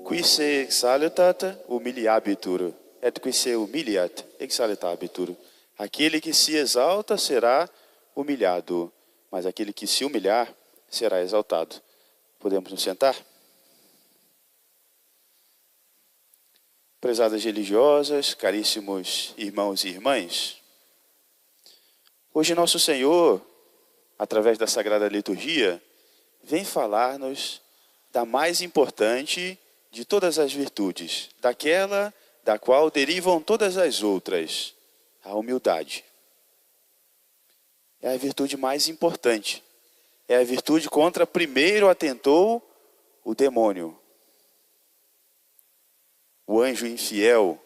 Qui se exaltat, humiliabitur, et qui se humiliat, exaltabitur. Aquele que se exalta será humilhado, mas aquele que se humilhar será exaltado. Podemos nos sentar? Prezadas religiosas, caríssimos irmãos e irmãs, hoje nosso Senhor, através da Sagrada Liturgia, vem falar-nos da mais importante de todas as virtudes, daquela da qual derivam todas as outras, a humildade. É a virtude mais importante, é a virtude contra primeiro atentou o demônio. O anjo infiel,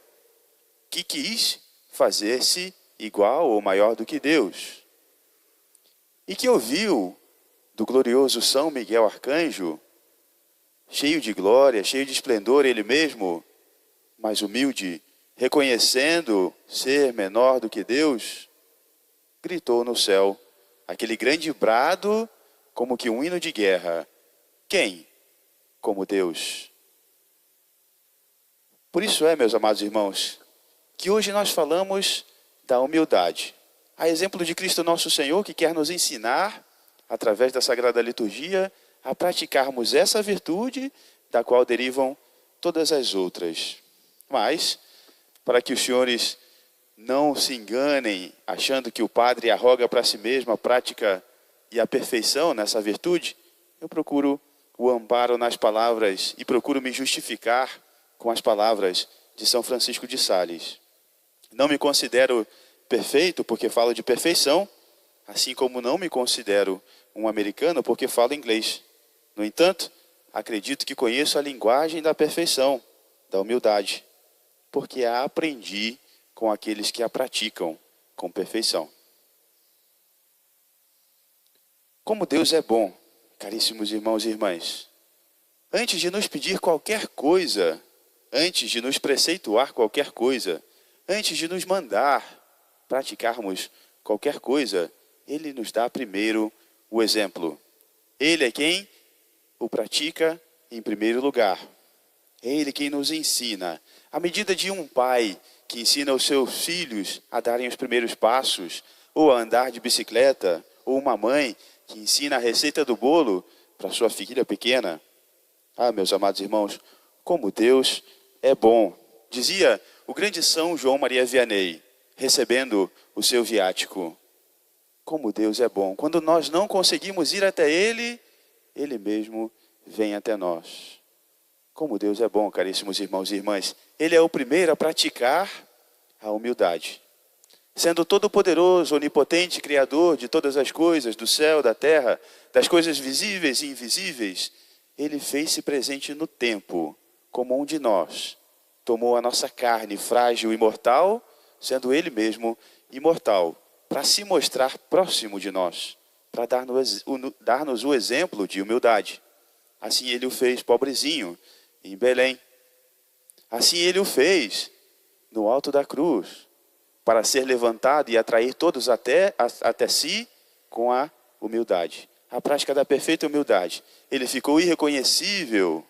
que quis fazer-se igual ou maior do que Deus, e que ouviu do glorioso São Miguel Arcanjo, cheio de glória, cheio de esplendor ele mesmo, mas humilde, reconhecendo ser menor do que Deus, gritou no céu aquele grande brado, como que um hino de guerra: quem como Deus? Por isso meus amados irmãos, que hoje nós falamos da humildade. A exemplo de Cristo nosso Senhor, que quer nos ensinar, através da Sagrada Liturgia, a praticarmos essa virtude, da qual derivam todas as outras. Mas, para que os senhores não se enganem, achando que o padre arroga para si mesmo a prática e a perfeição nessa virtude, eu procuro o amparo nas palavras e procuro me justificar com as palavras de São Francisco de Sales. Não me considero perfeito porque falo de perfeição, assim como não me considero um americano porque falo inglês. No entanto, acredito que conheço a linguagem da perfeição, da humildade, porque a aprendi com aqueles que a praticam com perfeição. Como Deus é bom, caríssimos irmãos e irmãs. Antes de nos pedir qualquer coisa, antes de nos preceituar qualquer coisa, antes de nos mandar praticarmos qualquer coisa, Ele nos dá primeiro o exemplo. Ele é quem o pratica em primeiro lugar. É Ele quem nos ensina. À medida de um pai que ensina os seus filhos a darem os primeiros passos, ou a andar de bicicleta, ou uma mãe que ensina a receita do bolo para sua filha pequena. Meus amados irmãos, como Deus é bom. Dizia o grande São João Maria Vianney, recebendo o seu viático: como Deus é bom. Quando nós não conseguimos ir até Ele, Ele mesmo vem até nós. Como Deus é bom, caríssimos irmãos e irmãs. Ele é o primeiro a praticar a humildade. Sendo todo-poderoso, onipotente, criador de todas as coisas, do céu, da terra, das coisas visíveis e invisíveis, Ele fez-se presente no tempo, como um de nós. Tomou a nossa carne frágil e mortal, sendo Ele mesmo imortal, para se mostrar próximo de nós, para dar-nos o exemplo de humildade. Assim Ele o fez pobrezinho, em Belém. Assim Ele o fez no alto da cruz, para ser levantado e atrair todos até si com a humildade. A prática da perfeita humildade. Ele ficou irreconhecível,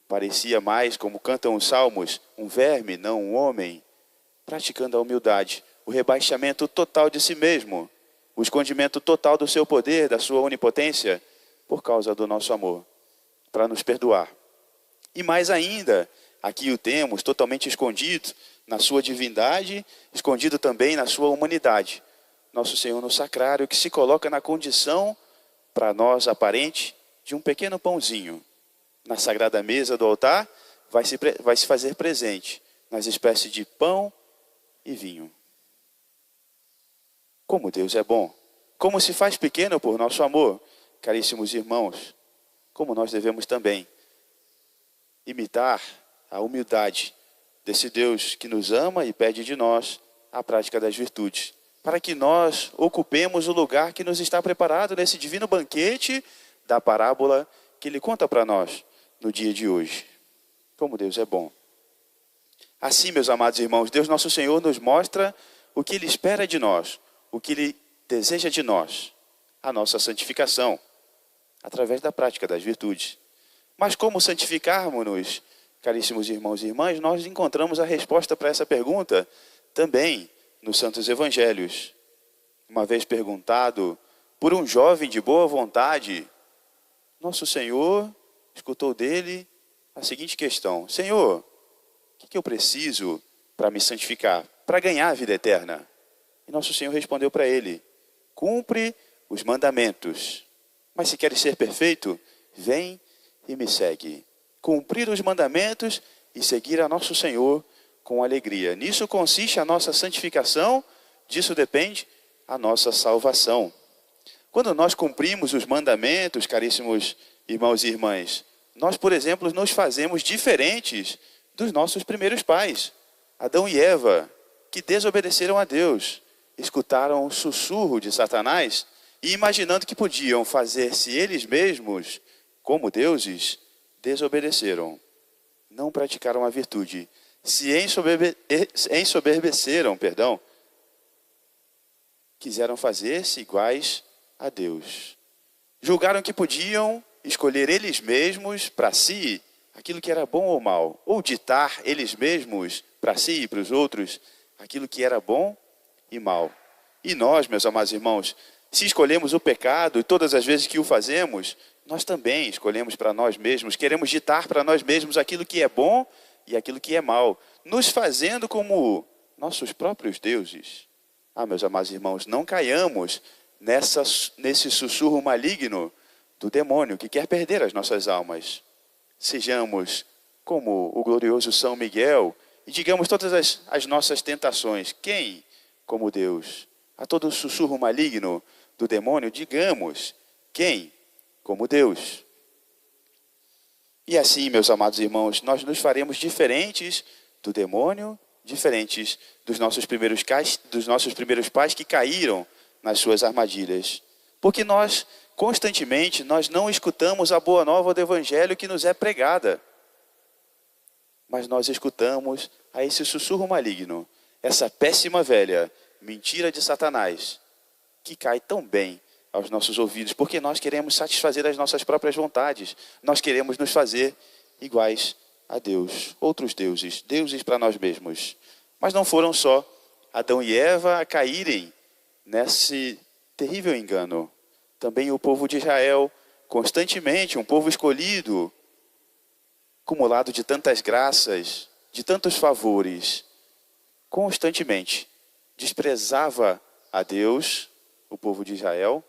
parecia mais, como cantam os salmos, um verme, não um homem, praticando a humildade, o rebaixamento total de si mesmo, o escondimento total do seu poder, da sua onipotência, por causa do nosso amor, para nos perdoar. E mais ainda, aqui o temos totalmente escondido na sua divindade, escondido também na sua humanidade. Nosso Senhor no sacrário, que se coloca na condição, para nós aparente, de um pequeno pãozinho. Na sagrada mesa do altar, vai se fazer presente nas espécies de pão e vinho. Como Deus é bom. Como se faz pequeno por nosso amor. Caríssimos irmãos, como nós devemos também imitar a humildade desse Deus que nos ama e pede de nós a prática das virtudes, para que nós ocupemos o lugar que nos está preparado nesse divino banquete da parábola que Ele conta para nós no dia de hoje. Como Deus é bom. Assim, meus amados irmãos, Deus nosso Senhor nos mostra o que Ele espera de nós, o que Ele deseja de nós, a nossa santificação, através da prática das virtudes. Mas como santificarmos-nos caríssimos irmãos e irmãs, nós encontramos a resposta para essa pergunta também nos Santos Evangelhos. Uma vez perguntado por um jovem de boa vontade, nosso Senhor escutou dele a seguinte questão: Senhor, o que eu preciso para me santificar, para ganhar a vida eterna? E nosso Senhor respondeu para ele: cumpre os mandamentos. Mas se queres ser perfeito, vem e me segue. Cumprir os mandamentos e seguir a nosso Senhor com alegria. Nisso consiste a nossa santificação, disso depende a nossa salvação. Quando nós cumprimos os mandamentos, caríssimos irmãos e irmãs, nós, por exemplo, nos fazemos diferentes dos nossos primeiros pais, Adão e Eva, que desobedeceram a Deus, escutaram o sussurro de Satanás e, imaginando que podiam fazer-se eles mesmos como deuses, desobedeceram. Não praticaram a virtude. Se ensoberbeceram, quiseram fazer-se iguais a Deus. Julgaram que podiam escolher eles mesmos para si aquilo que era bom ou mal, ou ditar eles mesmos para si e para os outros aquilo que era bom e mal. E nós, meus amados irmãos, se escolhemos o pecado e todas as vezes que o fazemos, nós também escolhemos para nós mesmos, queremos ditar para nós mesmos aquilo que é bom e aquilo que é mal, nos fazendo como nossos próprios deuses. Meus amados irmãos, não caiamos nesse sussurro maligno do demônio que quer perder as nossas almas. Sejamos como o glorioso São Miguel e digamos todas as nossas tentações. Quem como Deus? A todo sussurro maligno do demônio, digamos: quem como Deus? E assim, meus amados irmãos, nós nos faremos diferentes do demônio, diferentes dos nossos primeiros pais que caíram nas suas armadilhas. Porque nós, constantemente, nós não escutamos a boa nova do Evangelho que nos é pregada. Mas nós escutamos a esse sussurro maligno, essa péssima velha mentira de Satanás, que cai tão bem aos nossos ouvidos, porque nós queremos satisfazer as nossas próprias vontades. Nós queremos nos fazer iguais a Deus, outros deuses, deuses para nós mesmos. Mas não foram só Adão e Eva a caírem nesse terrível engano. Também o povo de Israel, constantemente, um povo escolhido, acumulado de tantas graças, de tantos favores, constantemente desprezava a Deus, o povo de Israel,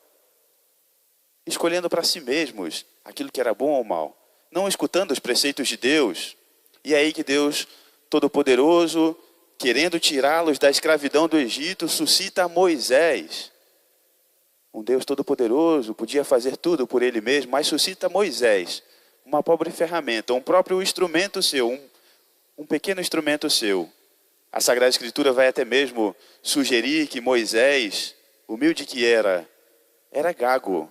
escolhendo para si mesmos aquilo que era bom ou mal, não escutando os preceitos de Deus. E é aí que Deus Todo-Poderoso, querendo tirá-los da escravidão do Egito, suscita Moisés. Um Deus Todo-Poderoso podia fazer tudo por ele mesmo, mas suscita Moisés, uma pobre ferramenta, um próprio instrumento seu, um pequeno instrumento seu. A Sagrada Escritura vai até mesmo sugerir que Moisés, humilde que era gago.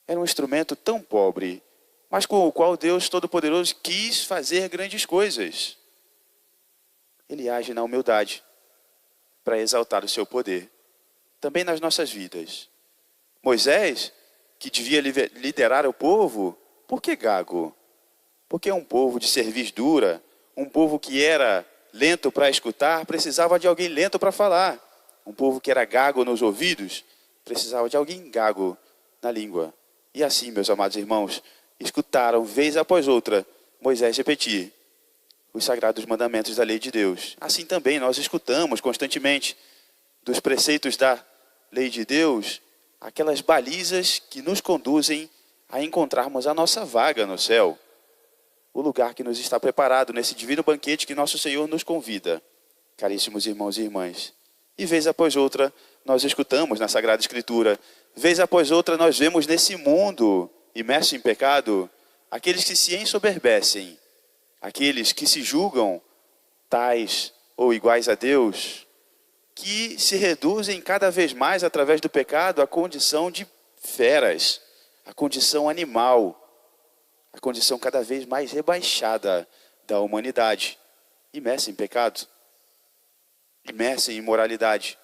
Era um instrumento tão pobre, mas com o qual Deus Todo-Poderoso quis fazer grandes coisas. Ele age na humildade para exaltar o seu poder, também nas nossas vidas. Moisés, que devia liderar o povo, por que gago? Porque é um povo de cerviz dura, um povo que era lento para escutar, precisava de alguém lento para falar. Um povo que era gago nos ouvidos, precisava de alguém gago na língua. E assim, meus amados irmãos, escutaram, vez após outra, Moisés repetir os sagrados mandamentos da lei de Deus. Assim também nós escutamos constantemente dos preceitos da lei de Deus, aquelas balizas que nos conduzem a encontrarmos a nossa vaga no céu, o lugar que nos está preparado nesse divino banquete que nosso Senhor nos convida, caríssimos irmãos e irmãs. E vez após outra, nós escutamos na Sagrada Escritura, vez após outra nós vemos nesse mundo imerso em pecado, aqueles que se ensoberbecem, aqueles que se julgam tais ou iguais a Deus, que se reduzem cada vez mais através do pecado à condição de feras, à condição animal, a condição cada vez mais rebaixada da humanidade, imersa em pecado, imersa em imoralidade.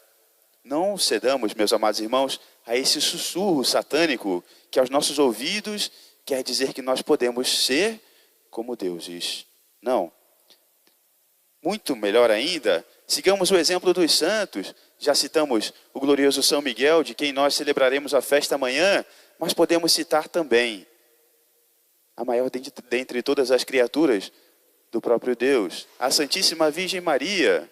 Não cedamos, meus amados irmãos, a esse sussurro satânico que aos nossos ouvidos quer dizer que nós podemos ser como deuses. Não. Muito melhor ainda, sigamos o exemplo dos santos. Já citamos o glorioso São Miguel, de quem nós celebraremos a festa amanhã, mas podemos citar também a maior dentre todas as criaturas do próprio Deus, a Santíssima Virgem Maria.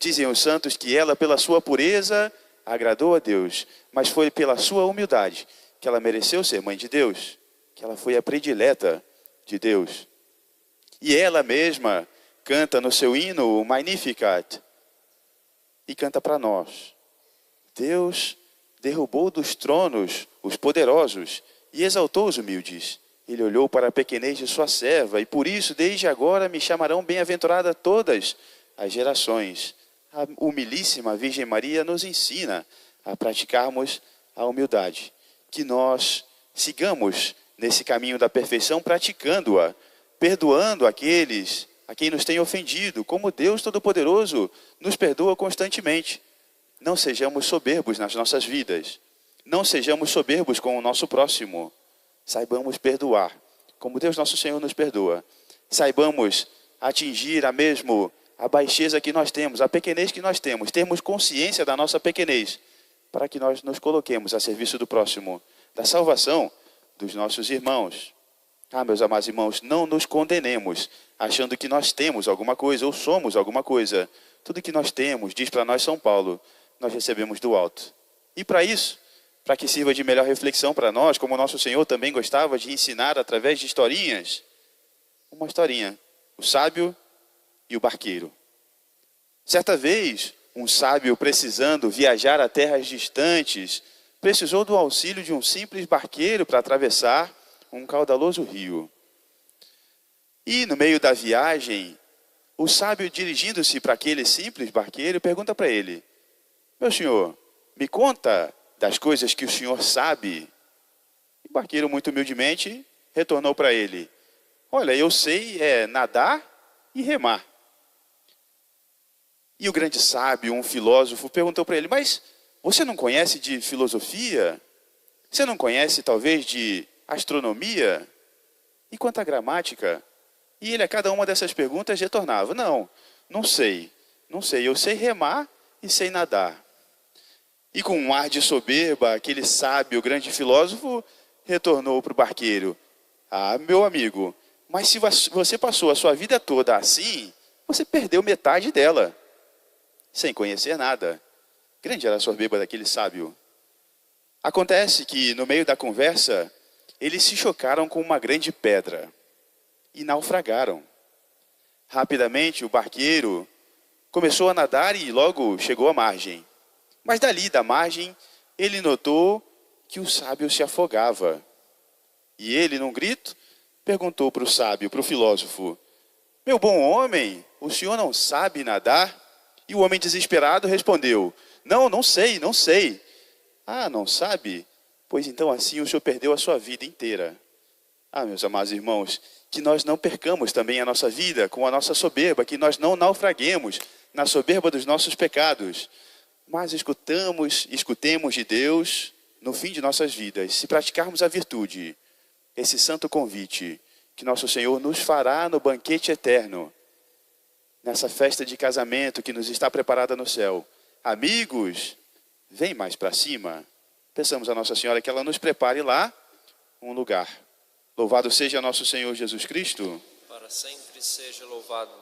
Dizem os santos que ela, pela sua pureza, agradou a Deus, mas foi pela sua humildade que ela mereceu ser mãe de Deus, que ela foi a predileta de Deus. E ela mesma canta no seu hino o Magnificat e canta para nós: Deus derrubou dos tronos os poderosos e exaltou os humildes. Ele olhou para a pequenez de sua serva, e por isso, desde agora, me chamarão bem-aventurada todas as gerações. A humilíssima Virgem Maria nos ensina a praticarmos a humildade. Que nós sigamos nesse caminho da perfeição, praticando-a, perdoando aqueles a quem nos tem ofendido, como Deus Todo-Poderoso nos perdoa constantemente. Não sejamos soberbos nas nossas vidas. Não sejamos soberbos com o nosso próximo. Saibamos perdoar, como Deus Nosso Senhor nos perdoa. Saibamos atingir a baixeza que nós temos, a pequenez que nós temos. Termos consciência da nossa pequenez, para que nós nos coloquemos a serviço do próximo, da salvação dos nossos irmãos. Meus amados irmãos, não nos condenemos, achando que nós temos alguma coisa ou somos alguma coisa. Tudo que nós temos, diz para nós São Paulo, nós recebemos do alto. E para isso, para que sirva de melhor reflexão para nós, como o nosso Senhor também gostava de ensinar através de historinhas, uma historinha, o sábio e o barqueiro. Certa vez, um sábio, precisando viajar a terras distantes, precisou do auxílio de um simples barqueiro para atravessar um caudaloso rio. E no meio da viagem, o sábio, dirigindo-se para aquele simples barqueiro, pergunta para ele: meu senhor, me conta das coisas que o senhor sabe. O barqueiro, muito humildemente, retornou para ele: olha, eu sei nadar e remar. E o grande sábio, um filósofo, perguntou para ele: mas você não conhece de filosofia? Você não conhece, talvez, de astronomia? E quanto à gramática? E ele, a cada uma dessas perguntas, retornava: não sei, eu sei remar e sei nadar. E com um ar de soberba, aquele sábio, grande filósofo, retornou para o barqueiro: meu amigo, mas se você passou a sua vida toda assim, você perdeu metade dela, sem conhecer nada. Grande era a soberba daquele sábio. Acontece que, no meio da conversa, eles se chocaram com uma grande pedra e naufragaram. Rapidamente, o barqueiro começou a nadar e logo chegou à margem. Mas dali, da margem, ele notou que o sábio se afogava. E ele, num grito, perguntou para o sábio, para o filósofo: meu bom homem, o senhor não sabe nadar? E o homem desesperado respondeu: não sei. Não sabe? Pois então assim o senhor perdeu a sua vida inteira. Meus amados irmãos, que nós não percamos também a nossa vida com a nossa soberba, que nós não naufraguemos na soberba dos nossos pecados, mas escutemos de Deus no fim de nossas vidas, se praticarmos a virtude, esse santo convite que nosso Senhor nos fará no banquete eterno, nessa festa de casamento que nos está preparada no céu. Amigos, vem mais para cima. Peçamos a Nossa Senhora que ela nos prepare lá um lugar. Louvado seja nosso Senhor Jesus Cristo. Para sempre seja louvado.